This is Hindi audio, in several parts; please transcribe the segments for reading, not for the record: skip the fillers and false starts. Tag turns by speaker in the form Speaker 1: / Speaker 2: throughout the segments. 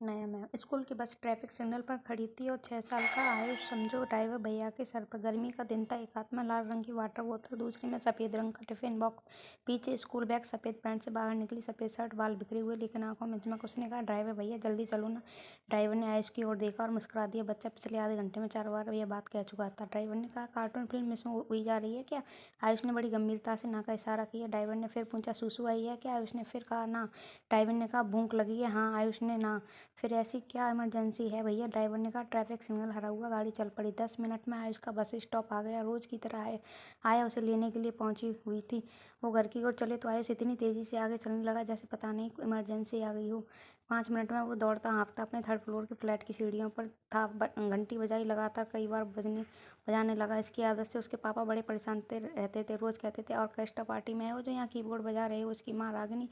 Speaker 1: नया मैम स्कूल की बस ट्रैफिक सिग्नल पर खड़ी थी और 6 साल का आयुष समझो ड्राइवर भैया के सर पर। गर्मी का दिन था। एक हाथ में लाल रंग की वाटर बोतल, दूसरे में सफ़ेद रंग का टिफिन बॉक्स, पीछे स्कूल बैग। सफ़ेद पैंट से बाहर निकली सफ़ेद शर्ट, बाल बिखरे हुए लेकिन आंखों में चमक। उसने कहा, ड्राइवर भैया जल्दी चलो ना। ड्राइवर ने आयुष की ओर देखा और मुस्कुरा दिया। बच्चा पिछले आधे घंटे में 4 बार यह बात कह चुका था। ड्राइवर ने कहा, कार्टून फिल्म इसमें हुई जा रही है क्या? आयुष ने बड़ी गंभीरता से ना का इशारा किया। ड्राइवर ने फिर पूछा, सूसू आई है क्या? आयुष ने फिर कहा, ना। ड्राइवर ने कहा, भूख लगी है? हाँ। आयुष ने ना। फिर ऐसी क्या इमरजेंसी है भैया? ड्राइवर ने कहा, ट्रैफिक सिग्नल हरा हुआ। गाड़ी चल पड़ी। 10 मिनट में आयुष का बस स्टॉप आ गया। रोज की तरह आया उसे लेने के लिए पहुंची हुई थी। वो घर की ओर चले तो आयुष इतनी तेजी से आगे चलने लगा जैसे पता नहीं इमरजेंसी आ गई हो। 5 मिनट में वो दौड़ता हाँफता अपने 3rd फ्लोर के फ्लैट की सीढ़ियों पर था। घंटी बजाई लगातार कई बार बजाने लगा। इसकी आदत से उसके पापा बड़े परेशान रहते थे। रोज कहते थे, ऑर्केस्ट्रा पार्टी में है वो जो यहाँ कीबोर्ड बजा रहे हो। उसकी माँ रागिनी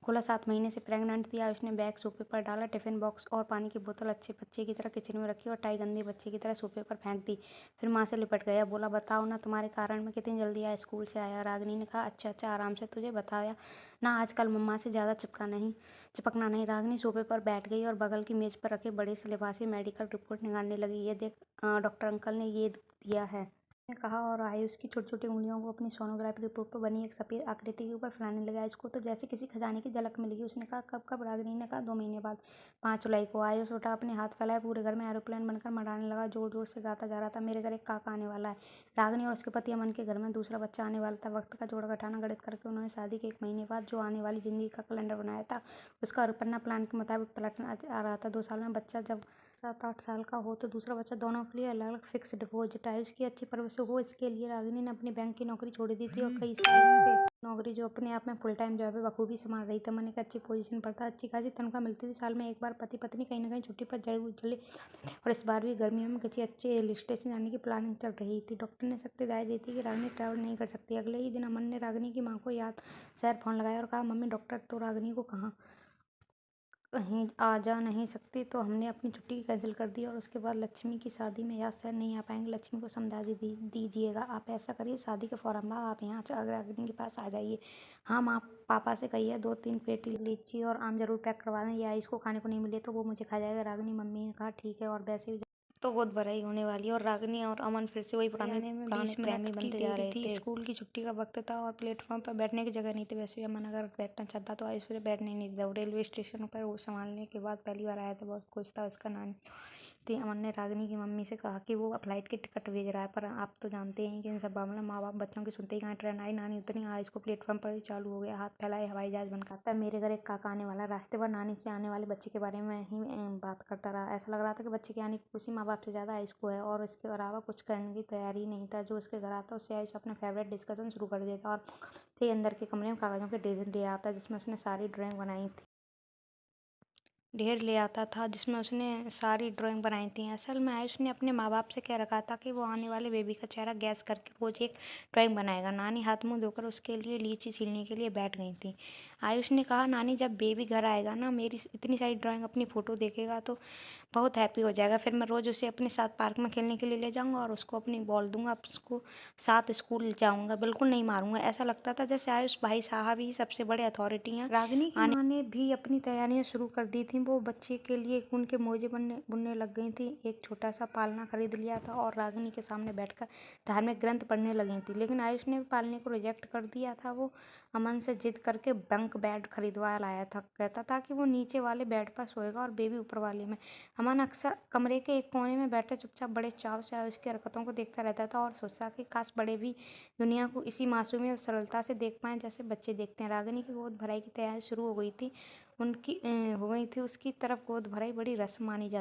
Speaker 1: खोला 7 महीने से प्रेग्नेंट थी। आयुष ने बैग सोफे पर डाला, टिफिन बॉक्स और पानी की बोतल अच्छे बच्चे की तरह किचन में रखी और टाई गंदे बच्चे की तरह सोफे पर फेंक दी। फिर माँ से लिपट गया। बोला, बताओ ना, तुम्हारे कारण मैं कितनी जल्दी आया स्कूल से आया। रागिनी ने कहा, अच्छा अच्छा, आराम से, तुझे बताया ना आजकल मम्मा से ज़्यादा चिपकना नहीं। रागिनी सोफे पर बैठ गई और बगल की मेज पर रखे बड़े से लिफाफे से मेडिकल रिपोर्ट निकालने लगी। ये देख, डॉक्टर अंकल ने ये दिया है, ने कहा और आयुष की छोटी-छोटी उंगलियों को अपनी सोनोग्राफी रिपोर्ट पर बनी एक सफ़ेद आकृति के ऊपर फैलाने लगा। इसको तो जैसे किसी खजाने की झलक मिल गई। उसने कहा, कब? रागिनी ने कहा, 2 महीने बाद, 5 जुलाई को। आयुष उठा, अपने हाथ फैलाए, पूरे घर में एरोप्लेन बनकर मंडराने लगा। जोर-जोर से गाता जा रहा था, मेरे घर एक काका आने वाला है। रागिनी और उसके पति अमन के घर में दूसरा बच्चा आने वाला था। वक्त का जोड़ घटाना गणित करके उन्होंने शादी के 1 महीने बाद जो आने वाली ज़िंदगी का कैलेंडर बनाया था, उसका पन्ना प्लान के मुताबिक पलटना आ रहा था। 2 साल में बच्चा जब 7-8 साल का हो तो दूसरा बच्चा, दोनों के लिए अलग-अलग फिक्स डिपॉजिट। आयुष की अच्छी परवरिश हो, इसके लिए रागिनी ने अपनी बैंक की नौकरी छोड़ दी थी और कई साल से नौकरी जो अपने आप में फुल टाइम जॉब है बखूबी संभाल रही थी। मन एक अच्छी पोजीशन पर था, अच्छी खासी तनख्वाह मिलती थी। साल में एक बार पति पत्नी कहीं ना कहीं छुट्टी पर जरूर चले जाते थे और इस बार भी गर्मियों में किसी अच्छे हिल स्टेशन जाने की प्लानिंग चल रही थी। डॉक्टर ने सख्त हिदायत दी थी कि रागिनी ट्रैवल नहीं कर सकती। अगले ही दिन अमन ने रागिनी की माँ को याद शहर फोन लगाया और कहा, मम्मी, डॉक्टर तो रागिनी को कहाँ कहीं आ जा नहीं सकती, तो हमने अपनी छुट्टी कैंसिल कर दी और उसके बाद लक्ष्मी की शादी में याद शहर नहीं आ पाएंगे। लक्ष्मी को समझा दीजिएगा। आप ऐसा करिए, शादी के फौरन बाद आप यहाँ अग्नि के पास आ जाइए। हाँ माँ, पापा से कहिए 2-3 पेटी लीची और आम जरूर पैक करवा दें। या इसको खाने को नहीं मिले तो वो मुझे खा जाएगा। रागिनी मम्मी ने कहा, ठीक है, और वैसे भी तो गोद भराई होने वाली है। और रागिनी और अमन फिर से वही पुराने 20 मिनट बनते जा रहे थे। स्कूल की छुट्टी का वक्त था और प्लेटफॉर्म पर बैठने की जगह नहीं थी। वैसे भी अमन अगर बैठना चाहता तो आयुष उसे बैठने नहीं देता। वो रेलवे स्टेशन पर वो संभालने के बाद पहली बार आया था, बहुत खुश था। उसका नानी थी। अमन ने रागिनी की मम्मी से कहा कि वो फ्लाइट की टिकट भेज रहा है, पर आप तो जानते हैं कि इन सब मामलों माँ बाप बच्चों की सुनते ही कहाँ। ट्रेन आई, नानी उतरी, आयुष को प्लेटफॉर्म पर ही चालू हो गया। हाथ फैलाए हवाई जहाज बनकर आता, मेरे घर एक काका आने वाला। रास्ते पर नानी से आने वाले बच्चे के बारे में ही बात करता रहा। ऐसा लग रहा था कि बच्चे के आने की खुशी माँ बाप से ज़्यादा आयुष को है और इसके अलावा कुछ करने की तैयारी नहीं था। जो उसके घर आता उससे आयुष अपना फेवरेट डिस्कशन शुरू कर देता और अंदर के कमरे में कागजों के ढेर ले आता जिसमें उसने सारी ड्राइंग बनाई थी। सारी ड्राइंग बनाई थी। असल में आयुष ने अपने माँ बाप से कह रखा था कि वो आने वाले बेबी का चेहरा गैस करके रोज एक ड्राइंग बनाएगा। नानी हाथ मुंह धोकर उसके लिए लीची छीलने के लिए बैठ गई थी। आयुष ने कहा, नानी, जब बेबी घर आएगा ना, मेरी इतनी सारी ड्राइंग अपनी फ़ोटो देखेगा तो बहुत हैप्पी हो जाएगा। फिर मैं रोज़ उसे अपने साथ पार्क में खेलने के लिए ले जाऊँगा और उसको अपनी बॉल दूँगा। उसको साथ स्कूल जाऊँगा, बिल्कुल नहीं मारूँगा। ऐसा लगता था जैसे आयुष भाई साहब ही सबसे बड़े अथॉरिटी हैं। रागिनी की माँ ने भी अपनी तैयारियां शुरू कर दी थी। वो बच्चे के लिए ऊन के मोजे बुनने लग गई थी। एक छोटा सा पालना खरीद लिया था और रागिनी के सामने बैठकर धार्मिक ग्रंथ पढ़ने लगी थी। लेकिन आयुष ने पालने को रिजेक्ट कर दिया था। वो अमन से जिद करके बंक बेड खरीदवा लाया था। कहता था कि वो नीचे वाले बेड पर सोएगा और बेबी ऊपर वाले में। अमन अक्सर कमरे के एक कोने में बैठे चुपचाप बड़े चाव से आयुष की हरकतों को देखता रहता था और सोचता कि काश बड़े भी दुनिया को इसी मासूमियत और सरलता से देख पाएं जैसे बच्चे देखते हैं। रागिनी की गोद भराई की तैयारी शुरू हो गई थी। उसकी तरफ गोद भराई बड़ी रस्म मानी जाती